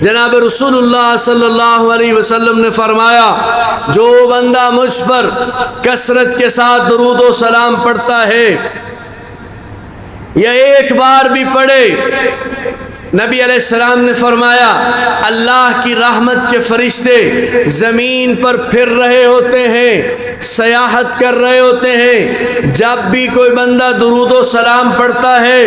جناب رسول اللہ صلی اللہ علیہ وسلم نے فرمایا جو بندہ مجھ پر کثرت کے ساتھ درود و سلام پڑھتا ہے یا ایک بار بھی پڑھے، نبی علیہ السلام نے فرمایا اللہ کی رحمت کے فرشتے زمین پر پھر رہے ہوتے ہیں، سیاحت کر رہے ہوتے ہیں، جب بھی کوئی بندہ درود و سلام پڑھتا ہے،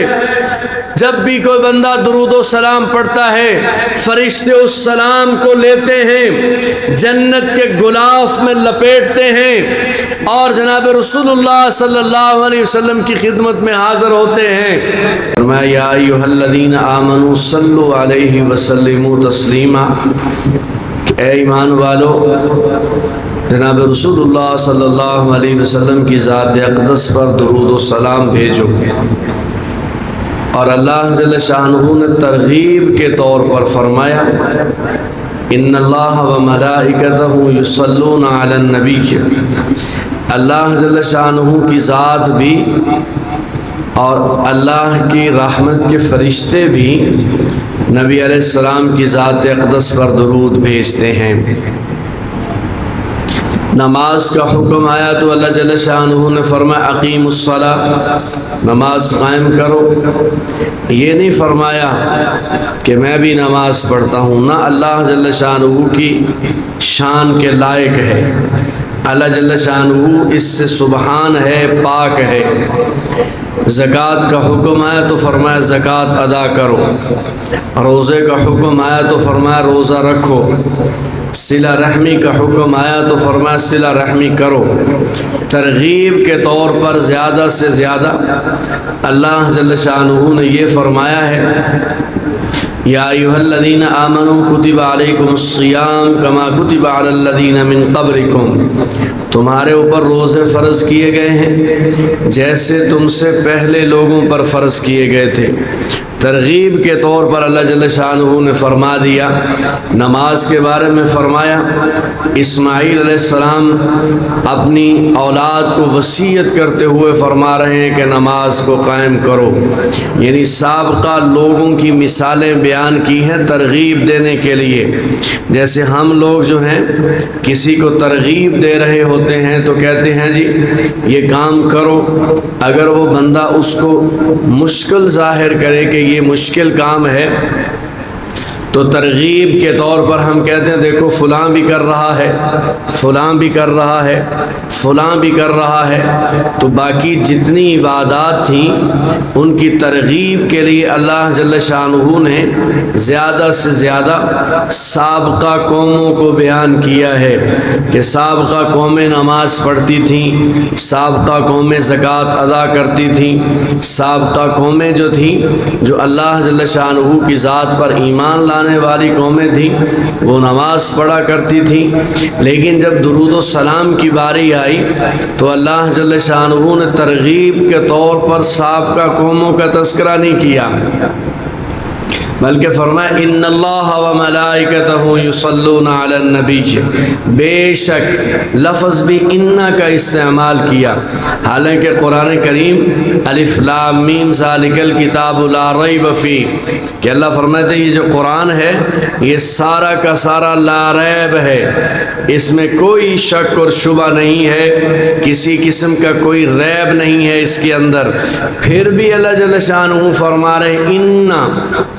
جب بھی کوئی بندہ درود و سلام پڑھتا ہے، فرشتے اس سلام کو لیتے ہیں، جنت کے غلاف میں لپیٹتے ہیں اور جناب رسول اللہ صلی اللہ علیہ وسلم کی خدمت میں حاضر ہوتے ہیں۔ فرمایا یا ایھا الذین آمنوا صلوا علیہ وسلموا تسلیما، اے ایمان والو جناب رسول اللہ صلی اللہ علیہ وسلم کی ذات اقدس پر درود و سلام بھیجو۔ اور اللہ جل شانہ نے ترغیب کے طور پر فرمایا ان اللہ و ملائکتہ یصلون علی النبی، اللہ جل شانہ کی ذات بھی اور اللہ کی رحمت کے فرشتے بھی نبی علیہ السلام کی ذات اقدس پر درود بھیجتے ہیں۔ نماز کا حکم آیا تو اللہ جل شانہ نے فرمایا اقیم الصلاۃ، نماز قائم کرو۔ یہ نہیں فرمایا کہ میں بھی نماز پڑھتا ہوں، نہ، اللہ جل شانہ کی شان کے لائق ہے، اللہ جل شانہ اس سے سبحان ہے، پاک ہے۔ زکوٰۃ کا حکم آیا تو فرمایا زکوٰۃ ادا کرو، روزے کا حکم آیا تو فرمایا روزہ رکھو، صلہ رحمی کا حکم آیا تو فرمایا صلہ رحمی کرو۔ ترغیب کے طور پر زیادہ سے زیادہ اللہ جل شانہ نے یہ فرمایا ہے یا ایھا الذین آمنوا کتب علیکم الصیام کما کتب علی الذین من قبلکم، تمہارے اوپر روزے فرض کیے گئے ہیں جیسے تم سے پہلے لوگوں پر فرض کیے گئے تھے۔ ترغیب کے طور پر اللہ جل شانہ نے فرما دیا۔ نماز کے بارے میں فرمایا اسماعیل علیہ السلام اپنی اولاد کو وصیت کرتے ہوئے فرما رہے ہیں کہ نماز کو قائم کرو، یعنی سابقہ لوگوں کی مثالیں بیان کی ہیں ترغیب دینے کے لیے۔ جیسے ہم لوگ جو ہیں کسی کو ترغیب دے رہے ہوتے ہیں تو کہتے ہیں جی یہ کام کرو، اگر وہ بندہ اس کو مشکل ظاہر کرے کہ یہ مشکل کام ہے تو ترغیب کے طور پر ہم کہتے ہیں دیکھو فلاں بھی کر رہا ہے، فلاں بھی کر رہا ہے، فلاں بھی کر رہا ہے، تو باقی جتنی عبادات تھیں ان کی ترغیب کے لیے اللہ جل شانہ نے زیادہ سے زیادہ سابقہ قوموں کو بیان کیا ہے کہ سابقہ قومیں نماز پڑھتی تھیں، سابقہ قومیں زکوٰۃ ادا کرتی تھیں، سابقہ قومیں جو تھیں جو اللہ جل شانہ کی ذات پر ایمان لانے والی قومیں تھیں وہ نماز پڑھا کرتی تھیں۔ لیکن جب درود و سلام کی باری آئی تو اللہ جل شانہ نے ترغیب کے طور پر سابقہ قوموں کا تذکرہ نہیں کیا، بلکہ فرمایا ان اللہ و ملائکتہ یصلون علی النبی، بے شک لفظ بھی ان کا استعمال کیا، حالانکہ قرآن کریم الف لام میم ذالک الکتاب لا ریب فیہ کہ اللہ فرماتے ہیں یہ جو قرآن ہے یہ سارا کا سارا لا ریب ہے، اس میں کوئی شک اور شبہ نہیں ہے، کسی قسم کا کوئی ریب نہیں ہے اس کے اندر۔ پھر بھی اللہ جل شانہ فرما رہے ان،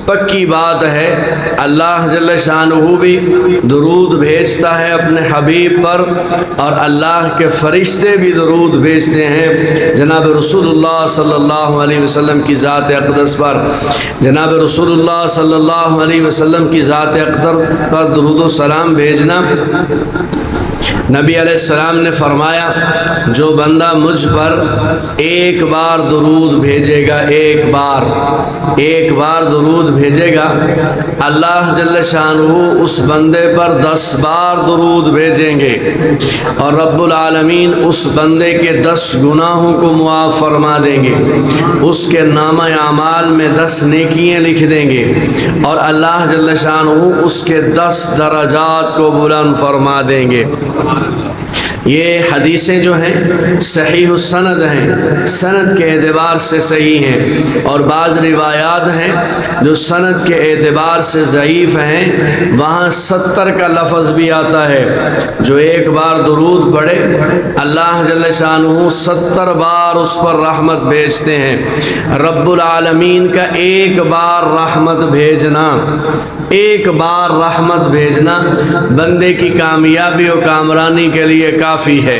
پکی بات ہے اللہ جل شانہ بھی درود بھیجتا ہے اپنے حبیب پر اور اللہ کے فرشتے بھی درود بھیجتے ہیں جناب رسول اللہ صلی اللہ علیہ وسلم کی ذات اقدس پر۔ جناب رسول اللہ صلی اللہ علیہ وسلم کی ذات اقدس پر درود و سلام بھیجنا، نبی علیہ السلام نے فرمایا جو بندہ مجھ پر ایک بار درود بھیجے گا، ایک بار درود بھیجے گا، اللہ جل شانہ اس بندے پر 10 بار درود بھیجیں گے اور رب العالمین اس بندے کے 10 گناہوں کو معاف فرما دیں گے، اس کے نامہ اعمال میں 10 نیکیاں لکھ دیں گے اور اللہ جل شانہ اس کے 10 درجات کو بلند فرما دیں گے۔ یہ حدیثیں جو ہیں صحیح السند ہیں، سند کے اعتبار سے صحیح ہیں، اور بعض روایات ہیں جو سند کے اعتبار سے ضعیف ہیں، وہاں 70 کا لفظ بھی آتا ہے۔ جو ایک بار درود پڑھے اللہ جل شانہ 70 بار اس پر رحمت بھیجتے ہیں۔ رب العالمین کا ایک بار رحمت بھیجنا، ایک بار رحمت بھیجنا بندے کی کامیابی و کامرانی کے لیے کافی ہے۔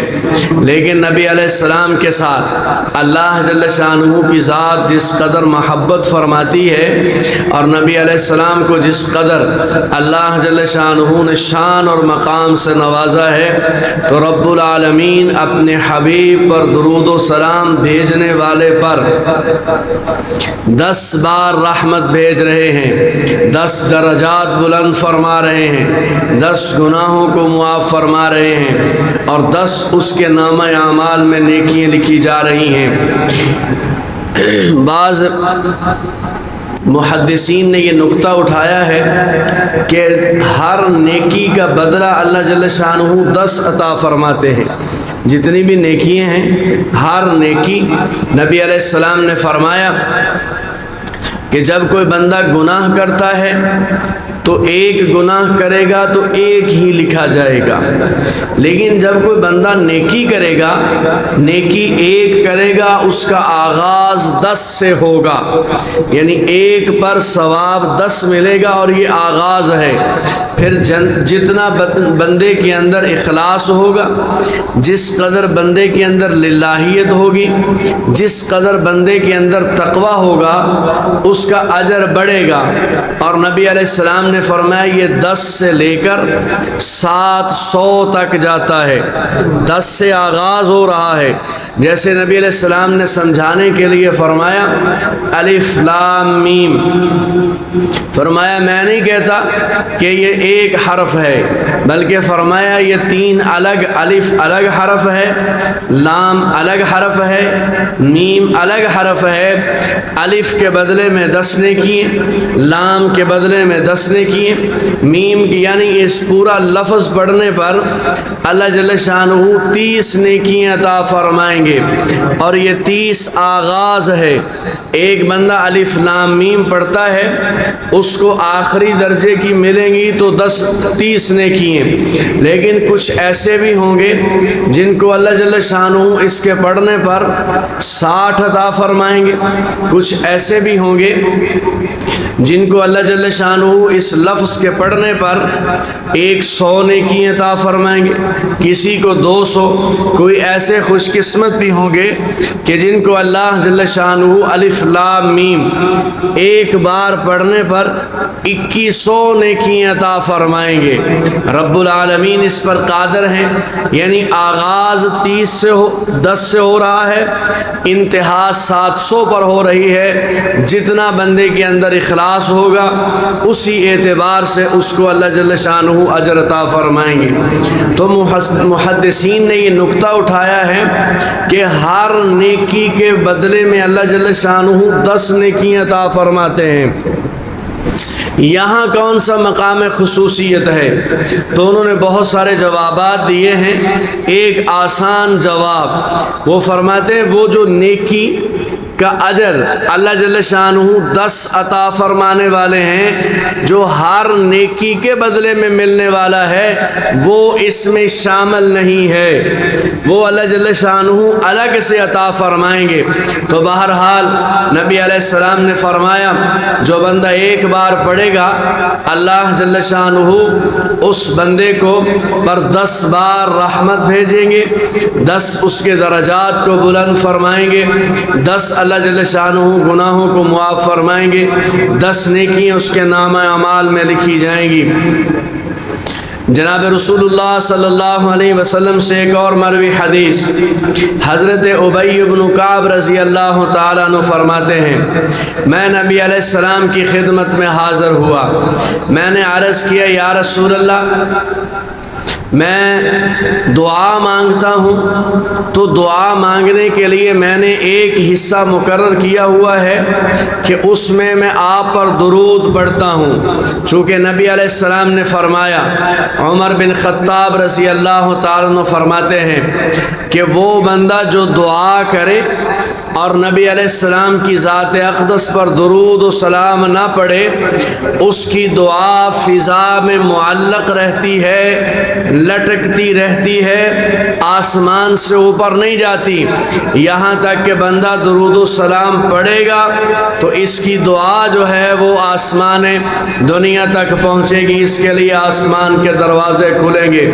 لیکن نبی علیہ السلام کے ساتھ اللہ جل شانہ کی ذات جس قدر محبت فرماتی ہے، اور نبی علیہ السلام کو جس قدر اللہ جل شانہ نے شان اور مقام سے نوازا ہے، تو رب العالمین اپنے حبیب پر درود و سلام بھیجنے والے پر 10 بار رحمت بھیج رہے ہیں، 10 درجات بلند فرما رہے ہیں، 10 گناہوں کو معاف فرما رہے ہیں، اور 10 اس کے نامہ اعمال میں نیکیاں لکھی جا رہی ہیں۔ بعض محدثین نے یہ نقطہ اٹھایا ہے کہ ہر نیکی کا بدلہ اللہ جل شانہ 10 عطا فرماتے ہیں۔ جتنی بھی نیکیاں ہیں، ہر نیکی نبی علیہ السلام نے فرمایا کہ جب کوئی بندہ گناہ کرتا ہے تو ایک گناہ کرے گا تو ایک ہی لکھا جائے گا، لیکن جب کوئی بندہ نیکی کرے گا، نیکی ایک کرے گا، اس کا آغاز 10 سے ہوگا، یعنی ایک پر ثواب 10 ملے گا، اور یہ آغاز ہے۔ پھر جتنا بندے کے اندر اخلاص ہوگا، جس قدر بندے کے اندر للہیت ہوگی، جس قدر بندے کے اندر تقوی ہوگا، اس کا اجر بڑھے گا۔ اور نبی علیہ السلام نے فرمایا یہ 10 سے لے کر 700 تک جاتا ہے، 10 سے آغاز ہو رہا ہے۔ جیسے نبی علیہ السلام نے سمجھانے کے لیے فرمایا الف لام میم، فرمایا میں نہیں کہتا کہ یہ ایک حرف ہے، بلکہ فرمایا یہ 3 الگ، الف الگ حرف ہے، لام الگ حرف ہے، میم الگ حرف ہے۔ الف کے بدلے میں 10 نے کیے، لام کے بدلے میں 10 نے کیے، میم کی، یعنی اس پورا لفظ پڑھنے پر اللہ جل شانہ 30 نیکیاں عطا فرمائیں گے، اور یہ 30 آغاز ہے۔ ایک بندہ الف لام میم پڑھتا ہے، اس کو آخری درجے کی ملیں گی تو 30 نیکیاں، لیکن کچھ ایسے بھی ہوں گے جن کو اللہ جل شانہ اس کے پڑھنے پر 60 عطا فرمائیں گے، کچھ ایسے بھی ہوں گے جن کو اللہ جل شانہ اس لفظ کے پڑھنے پر 100 نیکی عطا فرمائیں گے، کسی کو 200۔ کوئی ایسے خوش قسمت بھی ہوں گے کہ جن کو اللہ جل شانہ الف لام میم ایک بار پڑھنے پر 2100 نیکی عطا فرمائیں گے۔ رب العالمین اس پر قادر ہیں، یعنی آغاز 10 سے ہو رہا ہے، انتہا 700 پر ہو رہی ہے۔ جتنا بندے کے اندر اخلاص ہوگا اسی اعتبار سے اس کو اللہ جل شانہ اجر عطا فرمائیں گے۔ تو محدثین نے یہ نقطہ اٹھایا ہے کہ ہر نیکی کے بدلے میں اللہ جل شانہ 10 نیکی عطا فرماتے ہیں۔ یہاں کون سا مقام خصوصیت ہے؟ تو انہوں نے بہت سارے جوابات دیے ہیں۔ ایک آسان جواب وہ فرماتے ہیں وہ جو نیکی کا اجر اللہ جل شانہ 10 عطا فرمانے والے ہیں، جو ہر نیکی کے بدلے میں ملنے والا ہے، وہ اس میں شامل نہیں ہے، وہ اللہ جل شانہ الگ سے عطا فرمائیں گے۔ تو بہرحال نبی علیہ السلام نے فرمایا جو بندہ ایک بار پڑھے گا اللہ جل شانہ اس بندے کو پر 10 بار رحمت بھیجیں گے، 10 اس کے درجات کو بلند فرمائیں گے، 10 اللہ جل شانہ گناہوں کو معاف فرمائیں گے، 10 نیکیاں اس کے نامہ اعمال میں لکھی جائیں گی۔ جناب رسول اللہ صلی اللہ علیہ وسلم سے ایک اور مروی حدیث، حضرت ابی بن کعب رضی اللہ تعالیٰ عنہ فرماتے ہیں میں نبی علیہ السلام کی خدمت میں حاضر ہوا، میں نے عرض کیا یا رسول اللہ میں دعا مانگتا ہوں تو دعا مانگنے کے لیے میں نے ایک حصہ مقرر کیا ہوا ہے کہ اس میں آپ پر درود پڑھتا ہوں، چونکہ نبی علیہ السلام نے فرمایا، عمر بن خطاب رضی اللہ تعالیٰ عنہ فرماتے ہیں کہ وہ بندہ جو دعا کرے اور نبی علیہ السلام کی ذات اقدس پر درود و سلام نہ پڑھے، اس کی دعا فضا میں معلق رہتی ہے، لٹکتی رہتی ہے، آسمان سے اوپر نہیں جاتی، یہاں تک کہ بندہ درود و سلام پڑھے گا تو اس کی دعا جو ہے وہ آسمان دنیا تک پہنچے گی، اس کے لیے آسمان کے دروازے کھلیں گے۔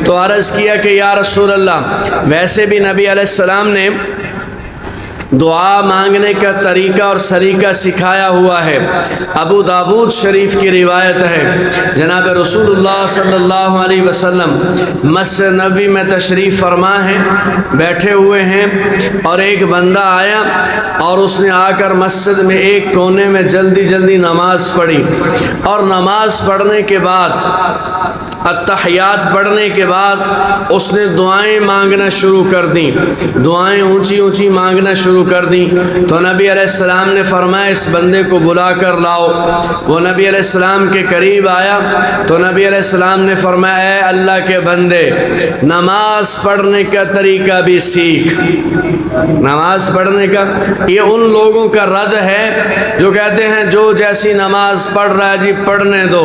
تو عرض کیا کہ یا رسول اللہ، ویسے بھی نبی علیہ السلام نے دعا مانگنے کا طریقہ اور سلیقہ سکھایا ہوا ہے۔ ابو داود شریف کی روایت ہے، جناب رسول اللہ صلی اللہ علیہ وسلم مسجد نبوی میں تشریف فرما ہیں، بیٹھے ہوئے ہیں، اور ایک بندہ آیا اور اس نے آ کر مسجد میں ایک کونے میں جلدی جلدی نماز پڑھی، اور نماز پڑھنے کے بعد، التحیات پڑھنے کے بعد اس نے دعائیں مانگنا شروع کر دیں، دعائیں اونچی اونچی مانگنا شروع کر دیں۔ تو نبی علیہ السلام نے فرمایا اس بندے کو بلا کر لاؤ۔ وہ نبی علیہ السلام کے قریب آیا تو نبی علیہ السلام نے فرمایا، اے اللہ کے بندے، نماز پڑھنے کا طریقہ بھی سیکھ۔ نماز پڑھنے کا، یہ ان لوگوں کا رد ہے جو کہتے ہیں جو جیسی نماز پڑھ رہا ہے جی پڑھنے دو،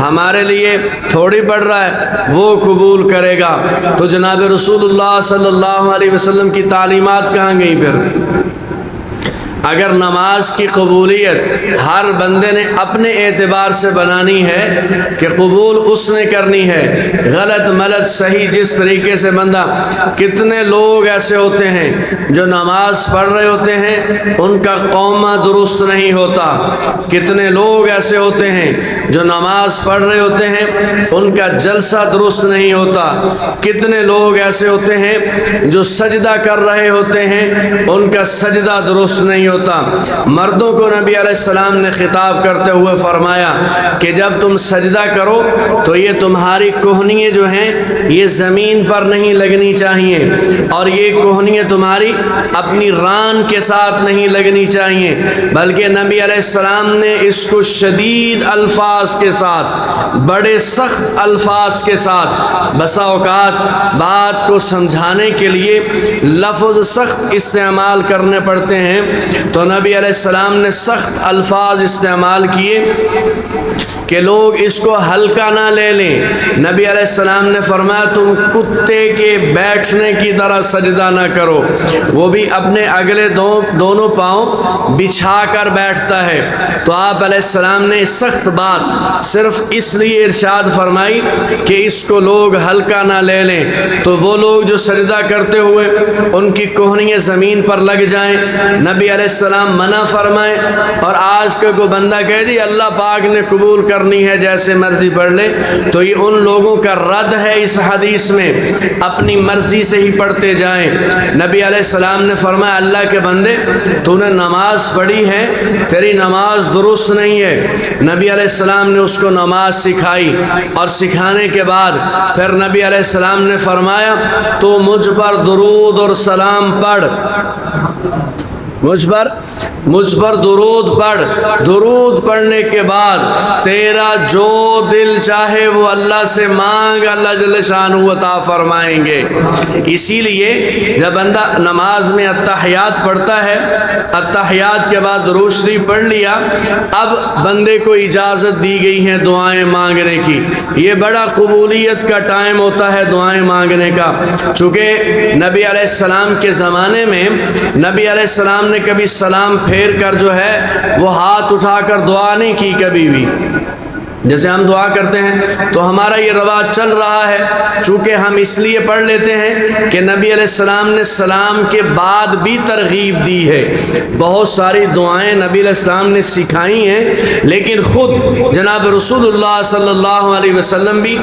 ہمارے لیے تھوڑی پڑھ رہا ہے، وہ قبول کرے گا۔ تو جناب رسول اللہ صلی اللہ علیہ وسلم کی تعلیمات کہاں گئی پھر؟ اگر نماز کی قبولیت ہر بندے نے اپنے اعتبار سے بنانی ہے کہ قبول اس نے کرنی ہے، غلط ملط صحیح جس طریقے سے بندہ، کتنے لوگ ایسے ہوتے ہیں جو نماز پڑھ رہے ہوتے ہیں ان کا قومہ درست نہیں ہوتا، کتنے لوگ ایسے ہوتے ہیں جو نماز پڑھ رہے ہوتے ہیں ان کا جلسہ درست نہیں ہوتا، کتنے لوگ ایسے ہوتے ہیں جو سجدہ کر رہے ہوتے ہیں ان کا سجدہ درست نہیں ہوتا۔ مردوں کو نبی علیہ السلام نے خطاب کرتے ہوئے فرمایا کہ جب تم سجدہ کرو تو یہ تمہاری کوہنیاں جو ہیں یہ زمین پر نہیں لگنی چاہیے، اور یہ کوہنیاں تمہاری اپنی ران کے ساتھ نہیں لگنی چاہیے، بلکہ نبی علیہ السلام نے اس کو شدید الفاظ کے ساتھ، بڑے سخت الفاظ کے ساتھ، بسا اوقات بات کو سمجھانے کے لیے لفظ سخت استعمال کرنے پڑتے ہیں، تو نبی علیہ السلام نے سخت الفاظ استعمال کیے کہ لوگ اس کو ہلکا نہ لے لیں۔ نبی علیہ السلام نے فرمایا تم کتے کے بیٹھنے کی طرح سجدہ نہ کرو، وہ بھی اپنے اگلے دونوں پاؤں بچھا کر بیٹھتا ہے۔ تو آپ علیہ السلام نے سخت بات صرف اس لیے ارشاد فرمائی کہ اس کو لوگ ہلکا نہ لے لیں، تو وہ لوگ جو سجدہ کرتے ہوئے ان کی کوہنیاں زمین پر لگ جائیں، نبی علیہ السلام منع فرمائے، اور آج کا کوئی بندہ کہہ دی اللہ پاک نے قبول کرنی ہے جیسے مرضی پڑھ لے، تو یہ ان لوگوں کا رد ہے اس حدیث میں، اپنی مرضی سے ہی پڑھتے جائیں۔ نبی علیہ السلام نے فرمایا اللہ کے بندے تو نے نماز پڑھی ہے، تیری نماز درست نہیں ہے۔ نبی علیہ السلام نے اس کو نماز سکھائی، اور سکھانے کے بعد پھر نبی علیہ السلام نے فرمایا تو مجھ پر درود اور سلام پڑھ، مجھ پر درود پڑھ، درود پڑھنے کے بعد تیرا جو دل چاہے وہ اللہ سے مانگ، اللہ جل شانہ عطا فرمائیں گے۔ اسی لیے جب بندہ نماز میں التحیات پڑھتا ہے، التحیات کے بعد درود شریف پڑھ لیا، اب بندے کو اجازت دی گئی ہے دعائیں مانگنے کی۔ یہ بڑا قبولیت کا ٹائم ہوتا ہے دعائیں مانگنے کا، چونکہ نبی علیہ السلام کے زمانے میں نبی علیہ السلام نے کبھی سلام پھیر کر جو ہے وہ ہاتھ اٹھا کر دعا نہیں کی کبھی بھی، جیسے ہم دعا کرتے ہیں تو ہمارا یہ رواج چل رہا ہے، چونکہ ہم اس لیے پڑھ لیتے ہیں کہ نبی علیہ السلام نے سلام کے بعد بھی ترغیب دی ہے، بہت ساری دعائیں نبی علیہ السلام نے سکھائی ہیں، لیکن خود جناب رسول اللہ صلی اللہ علیہ وسلم بھی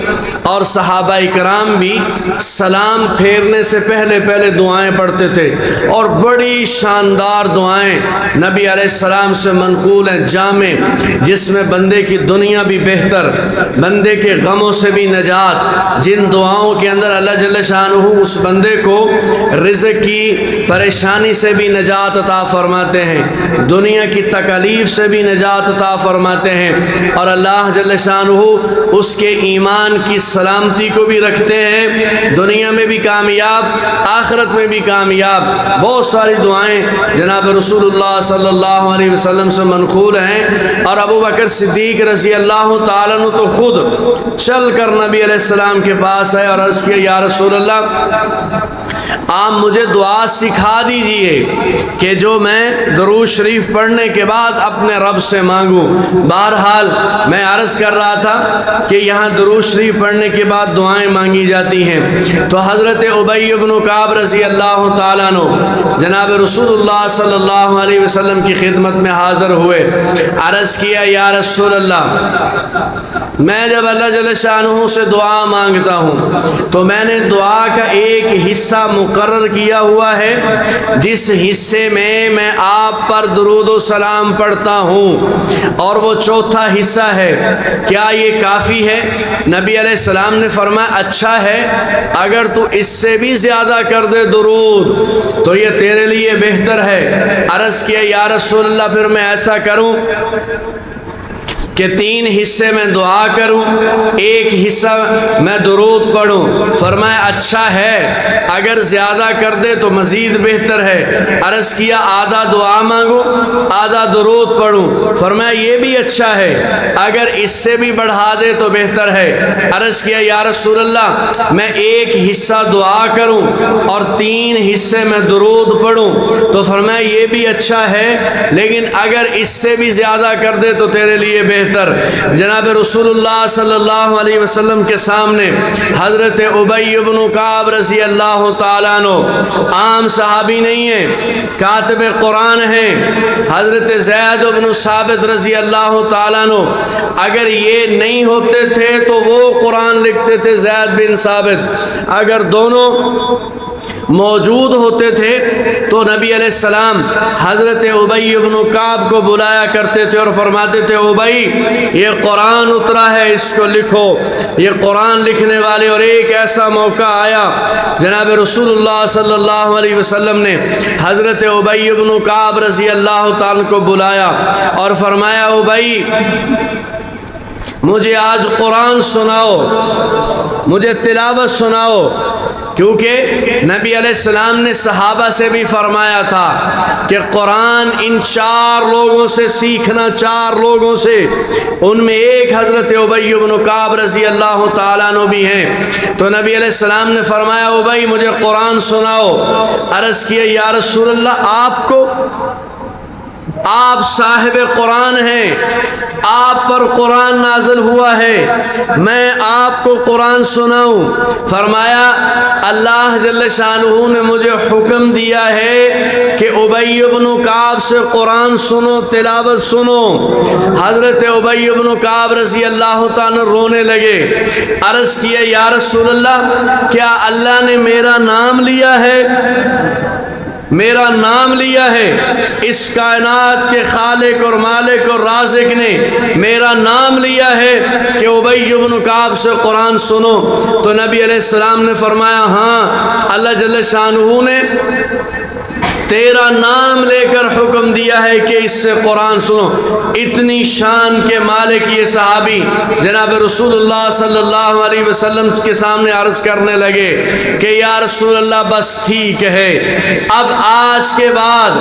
اور صحابہ کرام بھی سلام پھیرنے سے پہلے دعائیں پڑھتے تھے، اور بڑی شاندار دعائیں نبی علیہ السلام سے منقول ہیں، جامع، جس میں بندے کی دنیا بھی بہتر، بندے کے غموں سے بھی نجات، جن دعاؤں کے اندر اللہ جل شانہ اس بندے کو رزق کی پریشانی سے بھی نجات عطا فرماتے ہیں، دنیا کی تکالیف سے بھی نجات عطا فرماتے ہیں، اور اللہ جل شانہ اس کے ایمان کی سلامتی کو بھی رکھتے ہیں، دنیا میں بھی کامیاب آخرت میں بھی کامیاب۔ بہت ساری دعائیں جناب رسول اللہ صلی اللہ علیہ وسلم سے منقول ہیں، اور ابو بکر صدیق رضی اللہ تعالیٰ عنہ تو خود چل کر نبی علیہ السلام کے پاس آئے اور عرض کیا یا رسول اللہ آپ مجھے دعا سکھا دیجئے کہ جو میں درود شریف پڑھنے کے بعد اپنے رب سے مانگوں۔ بہرحال میں عرض کر رہا تھا کہ یہاں درود شریف پڑھنے کے بعد دعائیں مانگی جاتی ہیں، تو حضرت ابی بن کعب رضی اللہ تعالیٰ عنہ جناب رسول اللہ صلی اللہ علیہ وسلم کی خدمت میں حاضر ہوئے، عرض کیا یا رسول اللہ میں جب اللہ جل شانہ سے دعا مانگتا ہوں تو میں نے دعا کا ایک حصہ مقرر کیا ہوا ہے جس حصے میں آپ پر درود و سلام پڑھتا ہوں، اور وہ چوتھا حصہ ہے، کیا یہ کافی ہے؟ نبی علیہ السلام نے فرمایا اچھا ہے، اگر تو اس سے بھی زیادہ کر دے درود تو یہ تیرے لیے بہتر ہے۔ عرض کیا یا رسول اللہ پھر میں ایسا کروں کہ 3 حصے میں دعا کروں، ایک حصہ میں درود پڑھوں؟ فرمایا اچھا ہے، اگر زیادہ کر دے تو مزید بہتر ہے۔ عرض کیا آدھا دعا مانگوں آدھا درود پڑھوں؟ فرمایا یہ بھی اچھا ہے، اگر اس سے بھی بڑھا دے تو بہتر ہے۔ عرض کیا یا رسول اللہ میں ایک حصہ دعا کروں اور 3 حصے میں درود پڑھوں؟ تو فرمایا یہ بھی اچھا ہے، لیکن اگر اس سے بھی زیادہ کر دے تو تیرے لیے بہتر۔ جناب رسول اللہ صلی اللہ علیہ وسلم کے سامنے حضرت ابی بن کعب رضی اللہ تعالیٰ عنہ عام صحابی نہیں ہیں، کاتب قرآن ہیں، حضرت زید بن ثابت رضی اللہ تعالیٰ عنہ اگر یہ نہیں ہوتے تھے تو وہ قرآن لکھتے تھے، زید بن ثابت اگر دونوں موجود ہوتے تھے تو نبی علیہ السلام حضرت ابی بن کعب کو بلایا کرتے تھے اور فرماتے تھے ابی یہ قرآن اترا ہے اس کو لکھو، یہ قرآن لکھنے والے۔ اور ایک ایسا موقع آیا جناب رسول اللہ صلی اللہ علیہ وسلم نے حضرت ابی بن کعب رضی اللہ تعالیٰ کو بلایا اور فرمایا ابی مجھے آج قرآن سناؤ، مجھے تلاوت سناؤ، کیونکہ نبی علیہ السلام نے صحابہ سے بھی فرمایا تھا کہ قرآن ان 4 لوگوں سے سیکھنا، 4 لوگوں سے، ان میں ایک حضرت ابی بن کعب رضی اللہ تعالیٰ عنہ بھی ہیں۔ تو نبی علیہ السلام نے فرمایا ابی مجھے قرآن سناؤ۔ عرض کیا یا رسول اللہ آپ صاحب قرآن ہیں، آپ پر قرآن نازل ہوا ہے، میں آپ کو قرآن سناؤں؟ فرمایا اللہ جل شانہ نے مجھے حکم دیا ہے کہ ابی بن کعب سے قرآن سنو، تلاوت سنو۔ حضرت ابی بن کعب رضی اللہ تعالیٰ رونے لگے، عرض کیا یا رسول اللہ کیا اللہ نے میرا نام لیا ہے؟ میرا نام لیا ہے، اس کائنات کے خالق اور مالک اور رازق نے میرا نام لیا ہے کہ ابی بن کعب سے قرآن سنو۔ تو نبی علیہ السلام نے فرمایا ہاں اللہ جل شانہ نے تیرا نام لے کر حکم دیا ہے کہ اس سے قرآن سنو۔ اتنی شان کے مالک یہ صحابی جناب رسول اللہ صلی اللہ علیہ وسلم کے سامنے عرض کرنے لگے کہ یا رسول اللہ بس ٹھیک ہے، اب آج کے بعد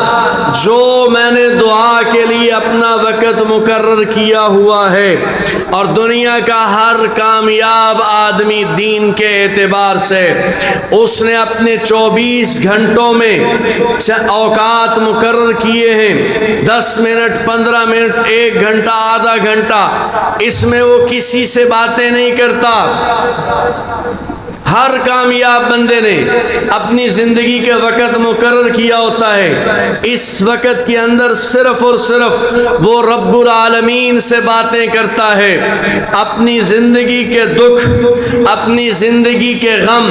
جو میں نے دعا کے لیے اپنا وقت مقرر کیا ہوا ہے، اور دنیا کا ہر کامیاب آدمی دین کے اعتبار سے اس نے اپنے 24 گھنٹوں میں اوقات مقرر کیے ہیں، 10 منٹ 15 منٹ 1 گھنٹہ آدھا گھنٹہ، اس میں وہ کسی سے باتیں نہیں کرتا، ہر کامیاب بندے نے اپنی زندگی کے وقت مقرر کیا ہوتا ہے، اس وقت کے اندر صرف اور صرف وہ رب العالمین سے باتیں کرتا ہے، اپنی زندگی کے دکھ، اپنی زندگی کے غم،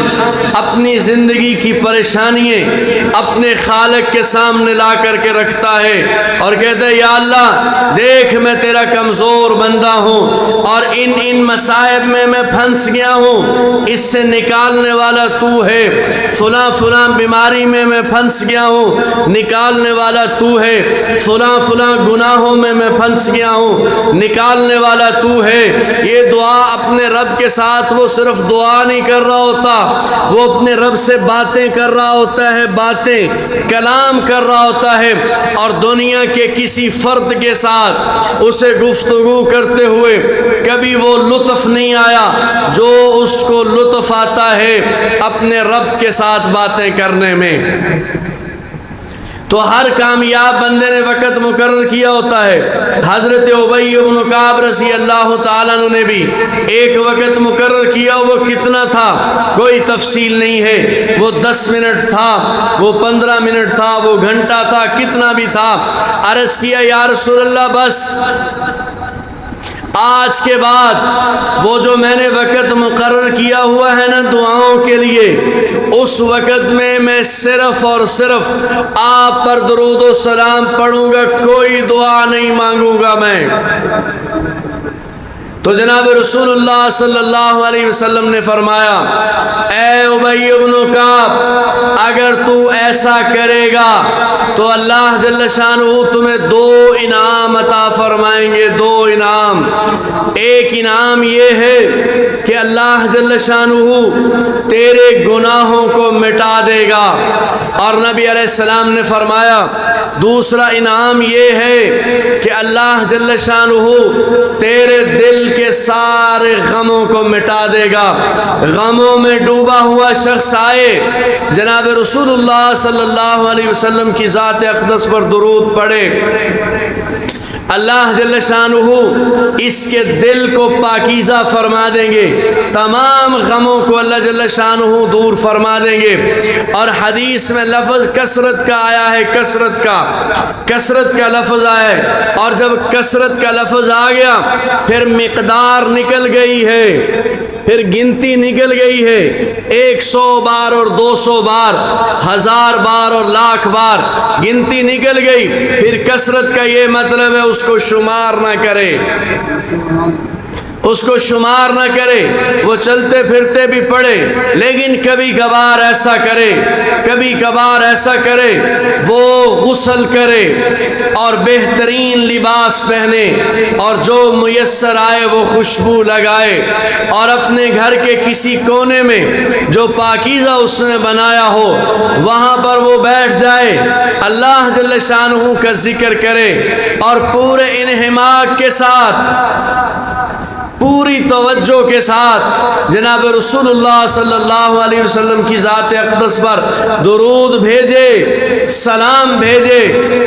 اپنی زندگی کی پریشانیاں اپنے خالق کے سامنے لا کر کے رکھتا ہے اور کہتا ہے یا اللہ دیکھ میں تیرا کمزور بندہ ہوں اور ان مصائب میں پھنس گیا ہوں، اس سے نکالنے والا تو ہے، فلاں فلاں بیماری میں پھنس گیا ہوں، نکالنے والا تو ہے، فلاں فلاں گناہوں میں پھنس گیا ہوں، نکالنے والا تو ہے۔ یہ دعا اپنے رب کے ساتھ وہ صرف دعا نہیں کر رہا ہوتا، وہ اپنے رب سے باتیں کر رہا ہوتا ہے، باتیں کلام کر رہا ہوتا ہے، اور دنیا کے کسی فرد کے ساتھ اسے گفتگو کرتے ہوئے کبھی وہ لطف نہیں آیا جو اس کو لطف آتا ہے اپنے رب کے ساتھ باتیں کرنے میں۔ تو ہر کامیاب بندے نے وقت مقرر کیا ہوتا ہے۔ حضرت ابی بن کعب رضی اللہ تعالیٰ عنہ نے بھی ایک وقت مقرر کیا، وہ کتنا تھا کوئی تفصیل نہیں ہے، وہ 10 منٹ تھا، وہ 15 منٹ تھا، وہ گھنٹہ تھا، کتنا بھی تھا۔ عرض کیا یا رسول اللہ بس آج کے بعد وہ جو میں نے وقت مقرر کیا ہوا ہے نا دعاؤں کے لیے، اس وقت میں صرف اور صرف آپ پر درود و سلام پڑھوں گا، کوئی دعا نہیں مانگوں گا میں۔ تو جناب رسول اللہ صلی اللہ علیہ وسلم نے فرمایا اے ابی بن کعب اگر تو ایسا کرے گا تو اللہ جل شانہ تمہیں 2 انعام عطا فرمائیں گے، 2 انعام۔ ایک انعام یہ ہے کہ اللہ جل شانہ تیرے گناہوں کو مٹا دے گا، اور نبی علیہ السلام نے فرمایا دوسرا انعام یہ ہے کہ اللہ جل شانہ تیرے دل کے سارے غموں کو مٹا دے گا۔ غموں میں ڈوبا ہوا شخص آئے، جناب رسول اللہ صلی اللہ علیہ وسلم کی ذات اقدس پر درود پڑھے، اللہ جل شانہ اس کے دل کو پاکیزہ فرما دیں گے، تمام غموں کو اللہ جل شانہ دور فرما دیں گے۔ اور حدیث میں لفظ کثرت کا آیا ہے، کثرت کا لفظ آیا ہے، اور جب کثرت کا لفظ آ گیا پھر مقدار نکل گئی ہے، پھر گنتی نکل گئی ہے، 100 بار اور 200 بار، 1000 بار اور لاکھ بار گنتی نکل گئی۔ پھر کثرت کا یہ مطلب ہے اس کو شمار نہ کرے، اس کو شمار نہ کرے، وہ چلتے پھرتے بھی پڑے، لیکن کبھی کبھار ایسا کرے، کبھی کبھار ایسا کرے وہ غسل کرے اور بہترین لباس پہنے اور جو میسر آئے وہ خوشبو لگائے، اور اپنے گھر کے کسی کونے میں جو پاکیزہ اس نے بنایا ہو وہاں پر وہ بیٹھ جائے، اللہ جل شانہ کا ذکر کرے، اور پورے انہماک کے ساتھ، پوری توجہ کے ساتھ جناب رسول اللہ صلی اللہ علیہ وسلم کی ذات اقدس پر درود بھیجے، سلام بھیجے،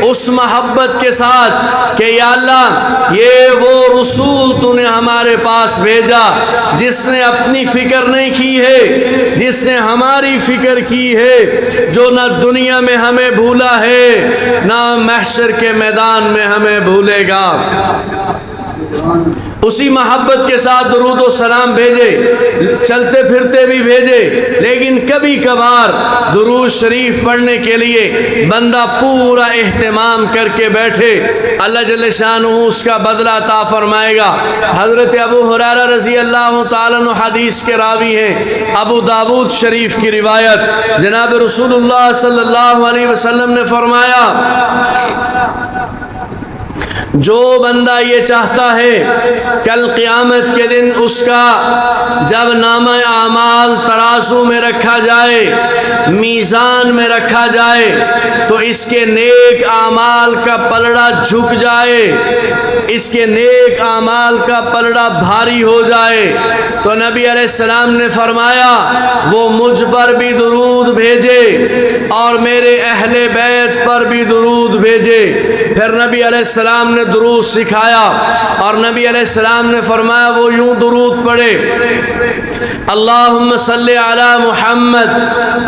اس محبت کے ساتھ کہ یا اللہ یہ وہ رسول تو نے ہمارے پاس بھیجا جس نے اپنی فکر نہیں کی ہے، جس نے ہماری فکر کی ہے، جو نہ دنیا میں ہمیں بھولا ہے نہ محشر کے میدان میں ہمیں بھولے گا۔ اسی محبت کے ساتھ درود و سلام بھیجے، چلتے پھرتے بھی بھیجے، لیکن کبھی کبھار درود شریف پڑھنے کے لیے بندہ پورا اہتمام کر کے بیٹھے، اللہ جل شانہ اس کا بدلہ عطا فرمائے گا۔ حضرت ابو ہریرہ رضی اللہ تعالیٰ عنہ حدیث کے راوی ہیں، ابو داود شریف کی روایت، جناب رسول اللہ صلی اللہ علیہ وسلم نے فرمایا جو بندہ یہ چاہتا ہے کل قیامت کے دن اس کا جب نامہ اعمال ترازو میں رکھا جائے، میزان میں رکھا جائے، تو اس کے نیک اعمال کا پلڑا جھک جائے، اس کے نیک اعمال کا پلڑا بھاری ہو جائے، تو نبی علیہ السلام نے فرمایا وہ مجھ پر بھی درود بھیجے اور میرے اہل بیت پر بھی درود بھیجے۔ پھر نبی علیہ السلام نے درود سکھایا اور نبی علیہ السلام نے فرمایا وہ یوں درود پڑھے اللہم صلی علی محمد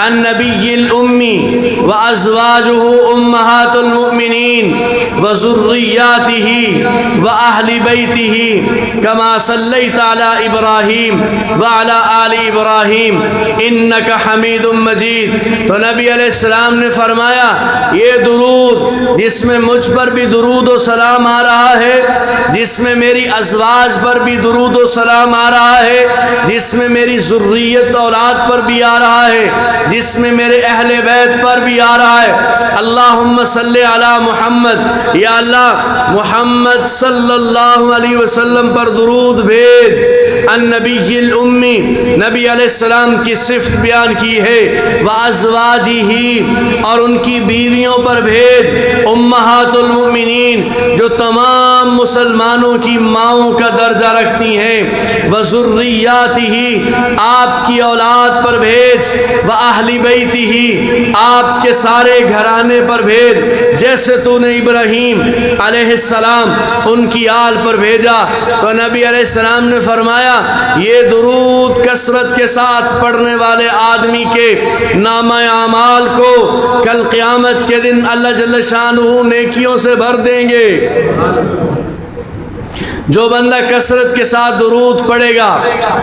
النبی الامی وازواجہ امہات المؤمنین وذریاتہ واہل بیتہ کما صلیت علی ابراہیم وعلی آل ابراہیم انک حمید مجید۔ تو نبی علیہ السلام نے فرمایا یہ درود جس میں مجھ پر بھی درود و سلام آ رہا ہے، جس میں میری ازواج پر بھی درود و سلام آ رہا ہے، جس میں میری ذریت اولاد پر بھی آ رہا ہے، جس میں میرے اہل بیت پر بھی آ رہا ہے، اللہم صلی علی محمد، یا اللہ محمد صلی اللہ علیہ وسلم پر درود بھیج۔ النبی الامی، نبی علیہ السلام کی صفت بیان کی ہے، وازواجہ، اور ان کی بیویوں پر بھیج، امہات المؤمنین جو تمام مسلمانوں کی ماؤں کا درجہ رکھتی ہیں، وذریاتہ، آپ کی اولاد پر بھیج، واہل بیتہ، آپ کے سارے گھرانے پر بھیج، جیسے تو نے ابراہیم علیہ السلام ان کی آل پر بھیجا۔ تو نبی علیہ السلام نے فرمایا یہ درود کثرت کے ساتھ پڑھنے والے آدمی کے نامہ اعمال کو کل قیامت کے دن اللہ جل شانہ نیکیوں سے بھر دیں گے۔ جو بندہ کثرت کے ساتھ درود پڑھے گا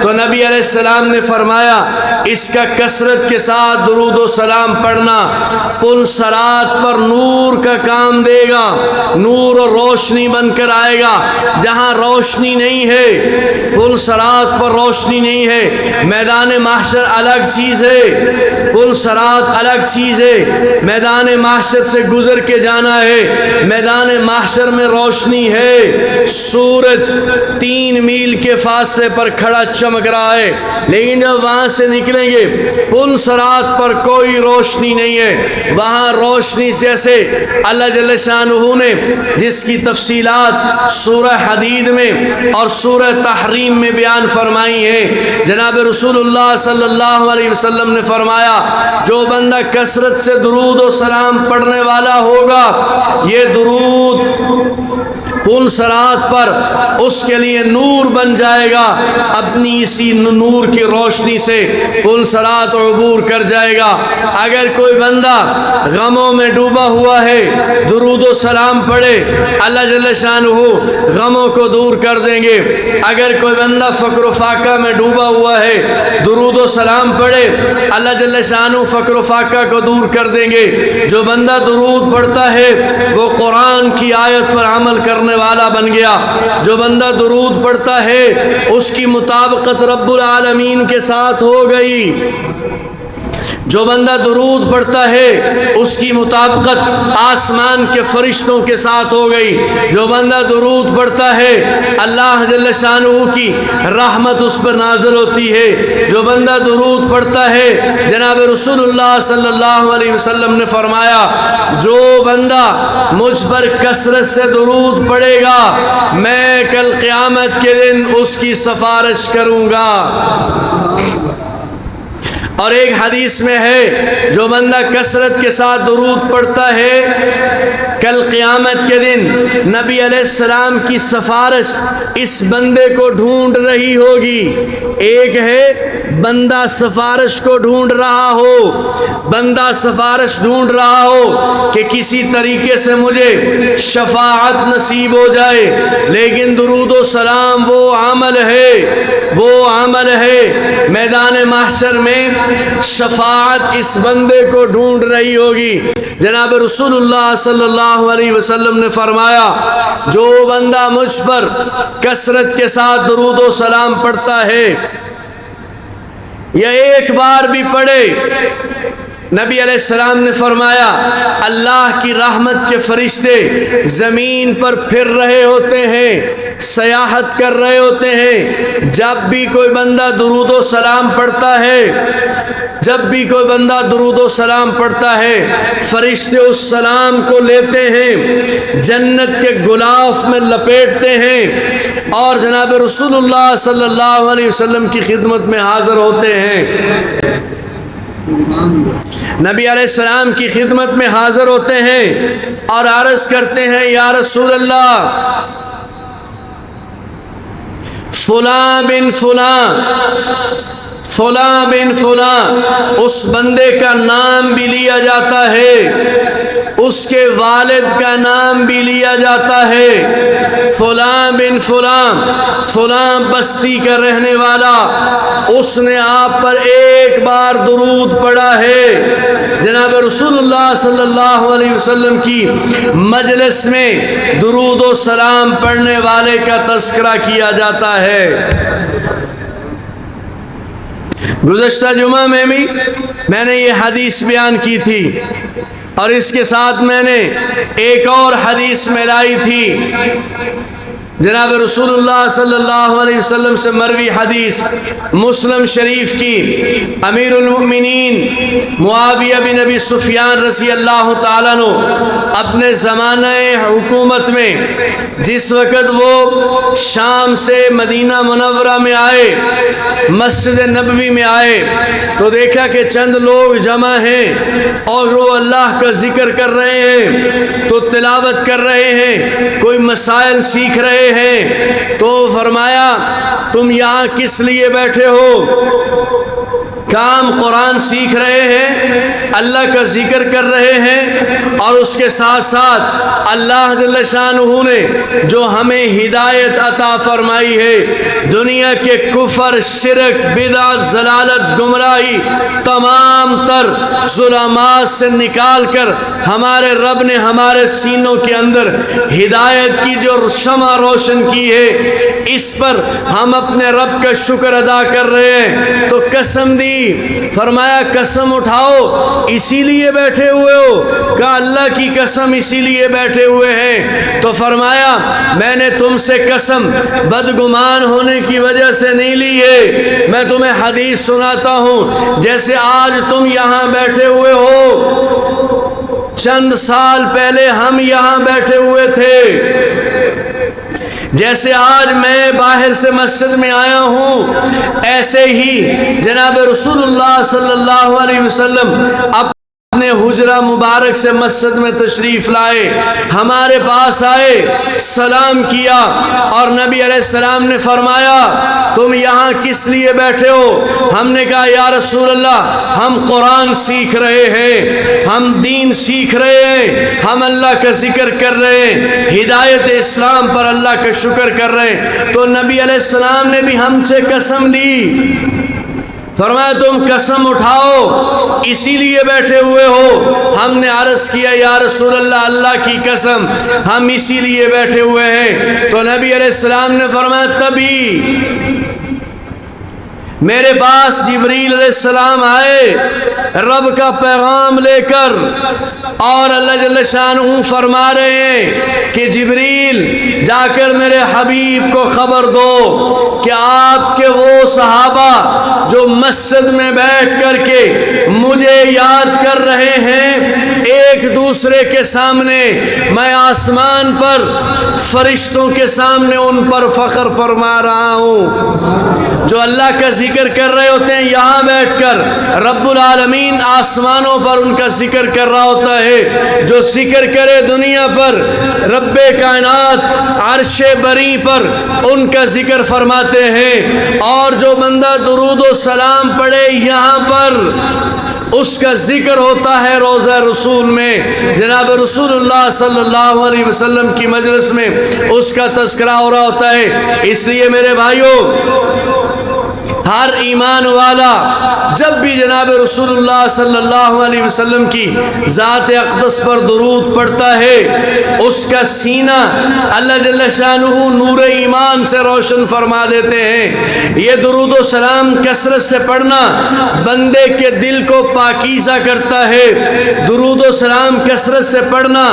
تو نبی علیہ السلام نے فرمایا اس کا کثرت کے ساتھ درود و سلام پڑھنا پل صراط پر نور کا کام دے گا، نور اور روشنی بن کر آئے گا۔ جہاں روشنی نہیں ہے، پل صراط پر روشنی نہیں ہے، میدان محشر الگ چیز ہے، پل صراط الگ چیز ہے، میدان محشر سے گزر کے جانا ہے، میدان محشر میں روشنی ہے، سورج 3 میل کے فاصلے پر کھڑا چمک رہا ہے، لیکن جب وہاں سے نکلیں گے پل صراط پر کوئی روشنی نہیں ہے، وہاں روشنی جیسے اللہ جل شانہ نے جس کی تفصیلات سورہ حدید میں اور سورہ تحریم میں بیان فرمائی ہیں۔ جناب رسول اللہ صلی اللہ علیہ وسلم نے فرمایا جو بندہ کثرت سے درود و سلام پڑھنے والا ہوگا، یہ درود پل صراط پر اس کے لیے نور بن جائے گا، اپنی اسی نور کی روشنی سے پل صراط عبور کر جائے گا۔ اگر کوئی بندہ غموں میں ڈوبا ہوا ہے، درود و سلام پڑھے، اللہ جل شانہ غموں کو دور کر دیں گے۔ اگر کوئی بندہ فقر و فاقہ میں ڈوبا ہوا ہے، درود و سلام پڑھے، اللہ جل شانہ فقر و فاقہ کو دور کر دیں گے۔ جو بندہ درود پڑھتا ہے وہ قرآن کی آیت پر عمل کرنے والا بن گیا۔ جو بندہ درود پڑھتا ہے اس کی مطابقت رب العالمین کے ساتھ ہو گئی۔ جو بندہ درود پڑھتا ہے اس کی مطابقت آسمان کے فرشتوں کے ساتھ ہو گئی۔ جو بندہ درود پڑھتا ہے اللہ جل شانہ کی رحمت اس پر نازل ہوتی ہے۔ جو بندہ درود پڑھتا ہے جناب رسول اللہ صلی اللہ علیہ وسلم نے فرمایا جو بندہ مجھ پر کثرت سے درود پڑھے گا میں کل قیامت کے دن اس کی سفارش کروں گا۔ اور ایک حدیث میں ہے جو بندہ کثرت کے ساتھ درود پڑھتا ہے کل قیامت کے دن نبی علیہ السلام کی سفارش اس بندے کو ڈھونڈ رہی ہوگی۔ ایک ہے بندہ سفارش کو ڈھونڈ رہا ہو، بندہ سفارش ڈھونڈ رہا ہو کہ کسی طریقے سے مجھے شفاعت نصیب ہو جائے، لیکن درود و سلام وہ عمل ہے میدان محشر میں شفاعت اس بندے کو ڈھونڈ رہی ہوگی۔ جناب رسول اللہ صلی اللہ علیہ وسلم نے فرمایا جو بندہ مجھ پر کثرت کے ساتھ درود و سلام پڑھتا ہے یا ایک بار بھی پڑھے، نبی علیہ السلام نے فرمایا اللہ کی رحمت کے فرشتے زمین پر پھر رہے ہوتے ہیں، سیاحت کر رہے ہوتے ہیں۔ جب بھی کوئی بندہ درود و سلام پڑھتا ہے فرشتے اس سلام کو لیتے ہیں، جنت کے غلاف میں لپیٹتے ہیں اور جناب رسول اللہ صلی اللہ علیہ وسلم کی خدمت میں حاضر ہوتے ہیں۔ نبی علیہ السلام کی خدمت میں حاضر ہوتے ہیں اور عرض کرتے ہیں یا رسول اللہ فلاں بن فلاں فلاں بن فلاں اس بندے کا نام بھی لیا جاتا ہے، اس کے والد کا نام بھی لیا جاتا ہے، فلاں بن فلاں فلاں بستی کا رہنے والا، اس نے آپ پر ایک بار درود پڑھا ہے۔ جناب رسول اللہ صلی اللہ علیہ وسلم کی مجلس میں درود و سلام پڑھنے والے کا تذکرہ کیا جاتا ہے۔ گزشتہ جمعہ میں بھی میں نے یہ حدیث بیان کی تھی اور اس کے ساتھ میں نے ایک اور حدیث میں لائی تھی، جناب رسول اللہ صلی اللہ علیہ وسلم سے مروی حدیث مسلم شریف کی، امیر المؤمنین معاویہ بن ابی سفیان رضی اللہ تعالیٰ عنہ اپنے زمانہ حکومت میں جس وقت وہ شام سے مدینہ منورہ میں آئے، مسجد نبوی میں آئے، تو دیکھا کہ چند لوگ جمع ہیں اور وہ اللہ کا ذکر کر رہے ہیں، تو تلاوت کر رہے ہیں، کوئی مسائل سیکھ رہے ہیں۔ تو فرمایا تم یہاں کس لیے بیٹھے ہو؟ کام قرآن سیکھ رہے ہیں، اللہ کا ذکر کر رہے ہیں، اور اس کے ساتھ ساتھ اللہ جل شانہ نے جو ہمیں ہدایت عطا فرمائی ہے، دنیا کے کفر، شرک، بدعت، ضلالت، گمراہی، تمام تر ظلمات سے نکال کر ہمارے رب نے ہمارے سینوں کے اندر ہدایت کی جو شمع روشن کی ہے، اس پر ہم اپنے رب کا شکر ادا کر رہے ہیں۔ تو قسم دی، فرمایا قسم اٹھاؤ اسی لیے بیٹھے ہوئے ہو؟ کہا اللہ کی قسم اسی لیے بیٹھے ہوئے ہیں۔ تو فرمایا میں نے تم سے قسم بدگمان ہونے کی وجہ سے نہیں لی ہے، میں تمہیں حدیث سناتا ہوں۔ جیسے آج تم یہاں بیٹھے ہوئے ہو، چند سال پہلے ہم یہاں بیٹھے ہوئے تھے، جیسے آج میں باہر سے مسجد میں آیا ہوں، ایسے ہی جناب رسول اللہ صلی اللہ علیہ وسلم اپنے حجرہ مبارک سے مسجد میں تشریف لائے، ہمارے پاس آئے، سلام کیا، اور نبی علیہ السلام نے فرمایا تم یہاں کس لیے بیٹھے ہو؟ ہم نے کہا یا رسول اللہ ہم قرآن سیکھ رہے ہیں، ہم دین سیکھ رہے ہیں، ہم اللہ کا ذکر کر رہے ہیں، ہدایت اسلام پر اللہ کا شکر کر رہے ہیں۔ تو نبی علیہ السلام نے بھی ہم سے قسم دی، فرمایا تم قسم اٹھاؤ اسی لیے بیٹھے ہوئے ہو؟ ہم نے عرض کیا یا رسول اللہ اللہ کی قسم ہم اسی لیے بیٹھے ہوئے ہیں۔ تو نبی علیہ السلام نے فرمایا تبھی میرے پاس جبریل علیہ السلام آئے رب کا پیغام لے کر، اور اللہ جل شانہ فرما رہے ہیں کہ جبریل جا کر میرے حبیب کو خبر دو کہ آپ کے وہ صحابہ جو مسجد میں بیٹھ کر کے مجھے یاد کر رہے ہیں، ایک دوسرے کے سامنے میں آسمان پر فرشتوں کے سامنے ان پر فخر فرما رہا ہوں۔ جو اللہ کا ذکر کر رہے ہوتے ہیں یہاں بیٹھ کر، رب العالمین آسمانوں پر ان کا ذکر کر رہا ہوتا ہے۔ جو ذکر کرے دنیا پر، رب کائنات عرش بری پر ان کا ذکر فرماتے ہیں، اور جو بندہ درود و سلام پڑھے یہاں پر اس کا ذکر ہوتا ہے روضہ رسول میں، جناب رسول اللہ صلی اللہ علیہ وسلم کی مجلس میں اس کا تذکرہ ہو رہا ہوتا ہے۔ اس لیے میرے بھائیوں، ہر ایمان والا جب بھی جناب رسول اللہ صلی اللہ علیہ وسلم کی ذات اقدس پر درود پڑھتا ہے، اس کا سینہ اللہ جل شانہ نور ایمان سے روشن فرما دیتے ہیں۔ یہ درود و سلام کثرت سے پڑھنا بندے کے دل کو پاکیزہ کرتا ہے۔ درود و سلام کثرت سے پڑھنا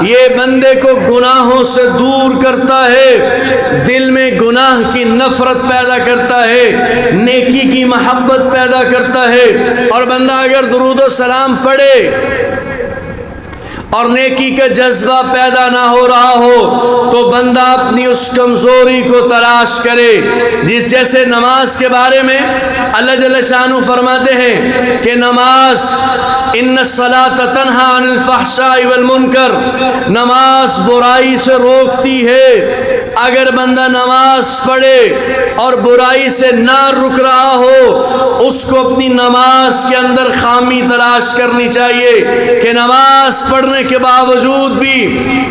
یہ بندے کو گناہوں سے دور کرتا ہے، دل میں گناہ کی نفرت پیدا کرتا ہے، نیکی کی محبت پیدا کرتا ہے۔ اور بندہ اگر درود و سلام پڑھے اور نیکی کا جذبہ پیدا نہ ہو رہا ہو تو بندہ اپنی اس کمزوری کو تلاش کرے. جس جیسے نماز کے بارے میں اللہ جل شانہ فرماتے ہیں کہ نماز ان الصلاۃ تنہی عن الفحشاء والمنکر، نماز برائی سے روکتی ہے. اگر بندہ نماز پڑھے اور برائی سے نہ رک رہا ہو، اس کو اپنی نماز کے اندر خامی تلاش کرنی چاہیے کہ نماز پڑھنے کے باوجود بھی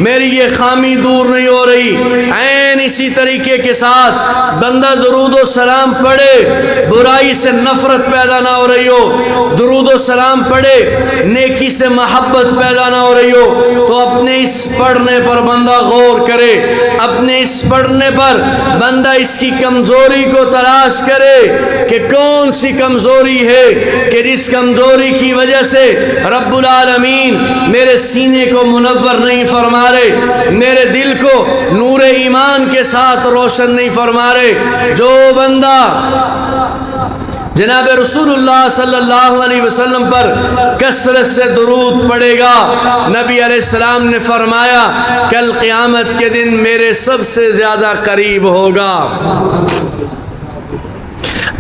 میری یہ خامی دور نہیں ہو رہی. عین اسی طریقے کے ساتھ بندہ درود و سلام پڑھے، برائی سے نفرت پیدا نہ ہو رہی ہو، درود و سلام پڑھے، نیکی سے محبت پیدا نہ ہو رہی ہو، تو اپنے اس پڑھنے پر بندہ غور کرے. اپنے اس پڑھنے پر بندہ اس کی کمزوری کو تلاش کرے کہ کون سی کمزوری ہے کہ جس کمزوری کی وجہ سے رب العالمین میرے سینے کو منور نہیں فرما رہے، میرے دل کو نور ایمان کے ساتھ روشن نہیں فرما رہے. جو بندہ جناب رسول اللہ صلی اللہ علیہ وسلم پر کثرت سے درود پڑھے گا، نبی علیہ السلام نے فرمایا کل قیامت کے دن میرے سب سے زیادہ قریب ہوگا.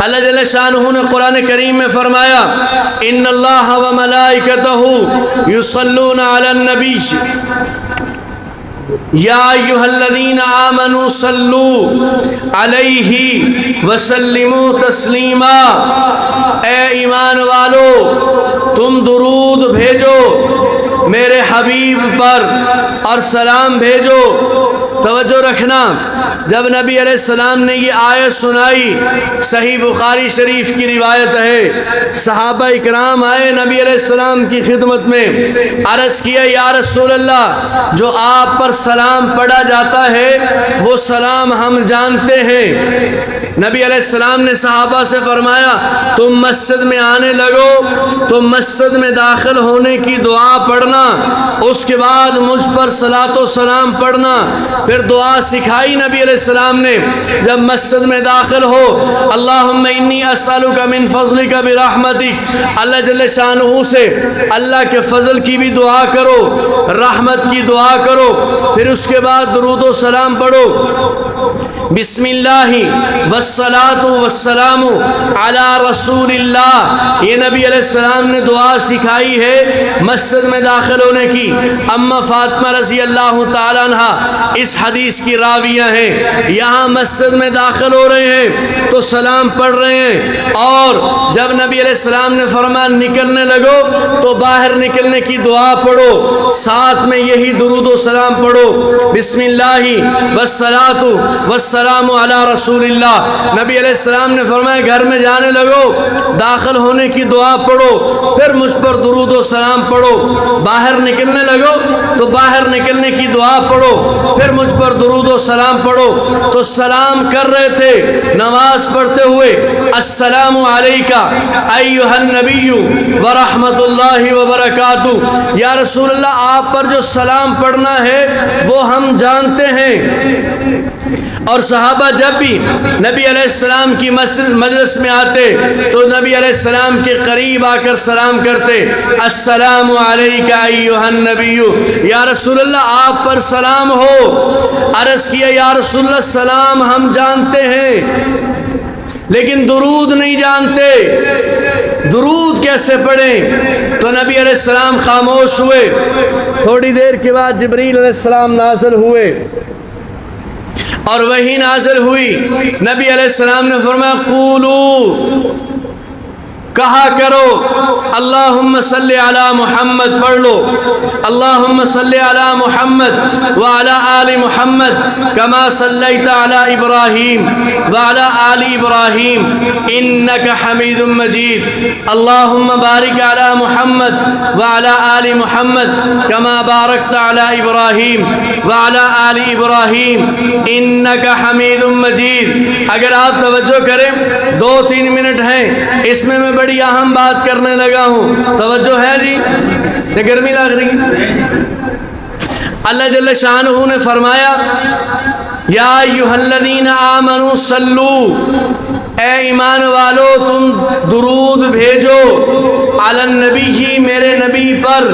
اللہ جل شانہ نے قرآن کریم میں فرمایا ان اللہ و ملائکتہ یصلون علی النبی یا ایھا الذین آمنوا صلوا علیہ وسلموا تسلیما. اے ایمان والو تم درود بھیجو میرے حبیب پر اور سلام بھیجو. توجہ رکھنا، جب نبی علیہ السلام نے یہ آیت سنائی، صحیح بخاری شریف کی روایت ہے، صحابہ اکرام آئے نبی علیہ السلام کی خدمت میں، عرض کیا یا رسول اللہ جو آپ پر سلام پڑھا جاتا ہے وہ سلام ہم جانتے ہیں. نبی علیہ السلام نے صحابہ سے فرمایا تم مسجد میں آنے لگو تو مسجد میں داخل ہونے کی دعا پڑھنا، اس کے بعد مجھ پر صلاۃ و سلام پڑھنا. پھر دعا سکھائی نبی علیہ السلام نے، جب مسجد میں داخل ہو اللہم انی اسألک من فضلک برحمتک، اللہ جل شانہ سے اللہ کے فضل کی بھی دعا کرو، رحمت کی دعا کرو. پھر اس کے بعد درود و سلام پڑھو. بسم اللہ والصلاۃ والسلام علی رسول اللہ، یہ نبی علیہ السلام نے دعا سکھائی ہے مسجد میں داخل ہونے کی. اما فاطمہ رضی اللہ تعالیٰ عنہ اس حدیث کی راویہ ہیں، یہاں مسجد میں داخل ہو رہے ہیں تو سلام پڑھ رہے ہیں، اور جب نبی علیہ السلام نے فرمایا نکلنے لگو تو باہر نکلنے کی دعا پڑھو، ساتھ میں یہی درود و سلام پڑھو. بسم اللہ والصلاۃ والسلام علی رسول اللہ. نبی علیہ السلام نے فرمایا گھر میں جانے لگو داخل ہونے کی دعا پڑھو، پھر مجھ پر درود و سلام پڑھو. باہر نکلنے لگو تو باہر نکلنے کی دعا پڑھو، پھر مجھ پر درود و سلام پڑھو. تو سلام کر رہے تھے نماز پڑھتے ہوئے السلام علیکہ ایھا النبی ورحمۃ اللہ وبرکاتہ. یا رسول اللہ آپ پر جو سلام پڑھنا ہے وہ ہم جانتے ہیں. اور صحابہ جب بھی نبی علیہ السلام کی مجلس میں آتے تو نبی علیہ السلام کے قریب آ کر سلام کرتے السلام علیکہ ایھا النبی، یا رسول اللہ آپ پر سلام ہو. عرض کیا یا رسول اللہ سلام ہم جانتے ہیں لیکن درود نہیں جانتے، درود کیسے پڑھیں؟ تو نبی علیہ السلام خاموش ہوئے. تھوڑی دیر کے بعد جبریل علیہ السلام نازل ہوئے اور وہی نازل ہوئی. نبی علیہ السلام نے فرمایا قولوا، کہا کرو اللہم صلی علی محمد، پڑھ لو اللہم صلی علی محمد وعلی آل محمد کما صلیت علی ابراہیم وعلی آل ابراہیم انکا حمید مجید. اللہم بارک علی محمد وعلی آل محمد کما بارکت علی ابراہیم وعلی آل ابراہیم انکا حمید مجید. اگر آپ توجہ کریں 2-3 منٹ ہیں، اس میں بڑی اہم بات کرنے لگا ہوں. توجہ ہے جی؟ یہ گرمی لگ رہی. اللہ جل شانہ نے فرمایا یا ایھا الذین آمنوا صلوا، اے ایمان والو تم درود بھیجو علی النبی میرے نبی پر،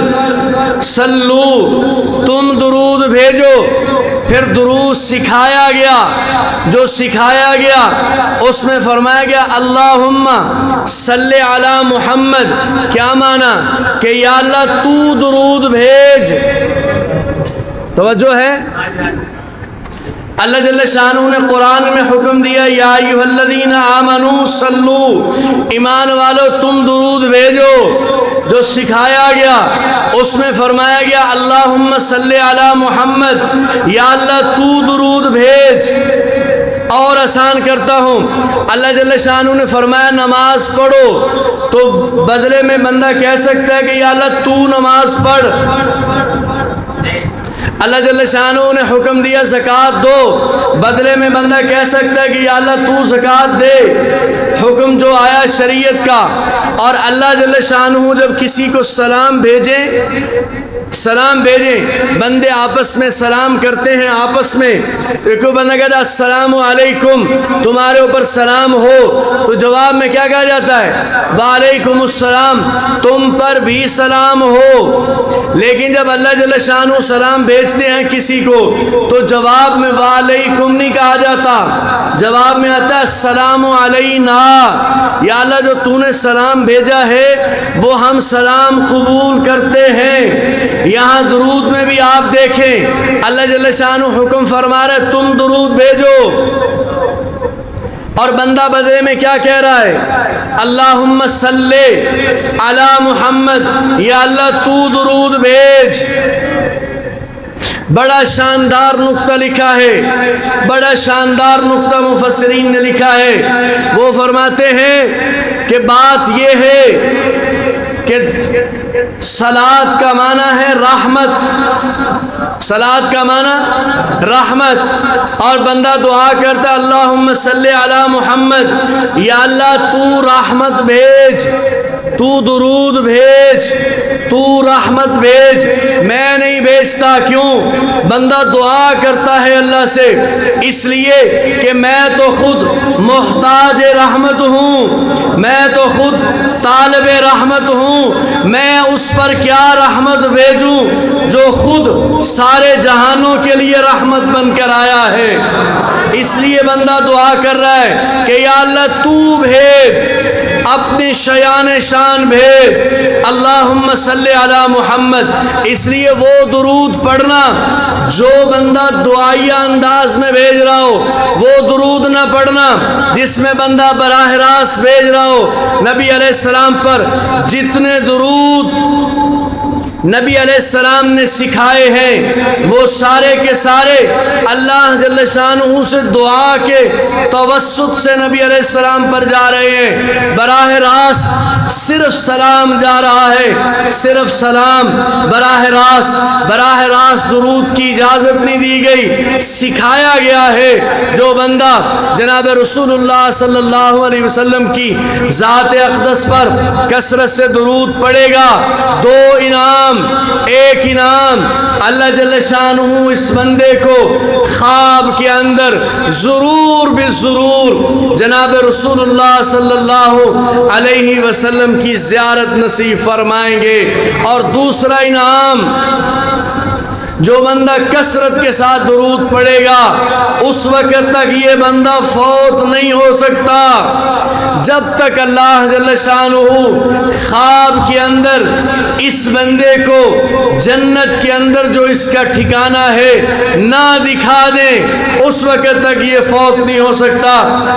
صلو تم درود بھیجو۔ پھر درود سکھایا گیا، جو سکھایا گیا اس میں فرمایا گیا اللہم صلی علی محمد، کیا معنی کہ یا اللہ تو درود بھیج۔ توجہ ہے، اللہ جل شانہ نے قرآن میں حکم دیا یا ایھا الذین آمنوا صلو، ایمان والو تم درود بھیجو۔ جو سکھایا گیا اس میں فرمایا گیا اللہم صلی علی محمد، یا اللہ تو درود بھیج۔ اور آسان کرتا ہوں، اللہ جل شانہ نے فرمایا نماز پڑھو، تو بدلے میں بندہ کہہ سکتا ہے کہ یا اللہ تو نماز پڑھ۔ اللہ جل شانہ نے حکم دیا زکوٰۃ دو، بدلے میں بندہ کہہ سکتا ہے کہ یا اللہ تو زکوٰۃ دے۔ حکم جو آیا شریعت کا، اور اللہ جل شانہ جب کسی کو سلام بھیجیں، بندے آپس میں سلام کرتے ہیں آپس میں، تو کوئی بندہ کہتا ہے السلام علیکم، تمہارے اوپر سلام ہو، تو جواب میں کیا کہا جاتا ہے وعلیکم السلام، تم پر بھی سلام ہو۔ لیکن جب اللہ جل شانہ سلام بھیجتے ہیں کسی کو تو جواب میں وعلیکم نہیں کہا جاتا، جواب میں آتا ہے السلام علینا، یا اللہ جو تو نے سلام بھیجا ہے وہ ہم سلام قبول کرتے ہیں۔ یہاں درود میں بھی آپ دیکھیں اللہ جل شانہ حکم فرما رہا ہے تم درود بھیجو، اور بندہ بدلے میں کیا کہہ رہا ہے اللہم صلی علی محمد، یا اللہ تو درود بھیج۔ بڑا شاندار نقطہ لکھا ہے، بڑا شاندار نقطہ مفسرین نے لکھا ہے، وہ فرماتے ہیں کہ بات یہ ہے کہ صلاۃ کا معنی ہے رحمت، صلاۃ کا معنی رحمت، اور بندہ دعا کرتا اللہم صلی علی محمد، یا اللہ تو رحمت بھیج، تو درود بھیج، تو رحمت بھیج۔ میں نہیں بھیجتا، کیوں؟ بندہ دعا کرتا ہے اللہ سے، اس لیے کہ میں تو خود محتاج رحمت ہوں، میں تو خود طالب رحمت ہوں، میں اس پر کیا رحمت بھیجوں جو خود سارے جہانوں کے لیے رحمت بن کر آیا ہے۔ اس لیے بندہ دعا کر رہا ہے کہ یا اللہ تو بھیج، اپنی شیان شان بھیج، اللہم صلی علی محمد۔ اس لیے وہ درود پڑھنا جو بندہ دعائیہ انداز میں بھیج رہا ہو، وہ درود نہ پڑھنا جس میں بندہ براہ راست بھیج رہا ہو۔ نبی علیہ السلام پر جتنے درود نبی علیہ السلام نے سکھائے ہیں وہ سارے کے سارے اللہ جل شانہ سے دعا کے توسط سے نبی علیہ السلام پر جا رہے ہیں، براہ راست صرف سلام جا رہا ہے، صرف سلام، براہ راست درود کی اجازت نہیں دی گئی، سکھایا گیا ہے جو بندہ جناب رسول اللہ صلی اللہ علیہ وسلم کی ذات اقدس پر کثرت سے درود پڑھے گا، دو انعام، ایک انعام اللہ جل شانہ اس بندے کو خواب کے اندر ضرور بالضرور جناب رسول اللہ صلی اللہ علیہ وسلم کی زیارت نصیب فرمائیں گے، اور دوسرا انعام جو بندہ کثرت کے ساتھ درود پڑھے گا اس وقت تک یہ بندہ فوت نہیں ہو سکتا جب تک اللہ جل شانہ خواب کے اندر اس بندے کو جنت کے اندر جو اس کا ٹھکانہ ہے نہ دکھا دے، اس وقت تک یہ فوت نہیں ہو سکتا۔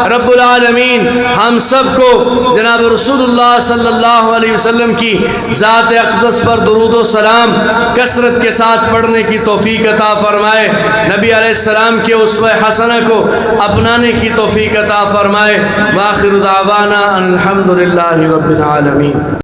رب العالمین ہم سب کو جناب رسول اللہ صلی اللہ علیہ وسلم کی ذات اقدس پر درود و سلام کثرت کے ساتھ پڑھنے کی توفیق عطا فرمائے، نبی علیہ السلام کے اسوہ حسنہ کو اپنانے کی توفیق عطا فرمائے۔ وآخر دعوانا ان الحمد للہ رب العالمین۔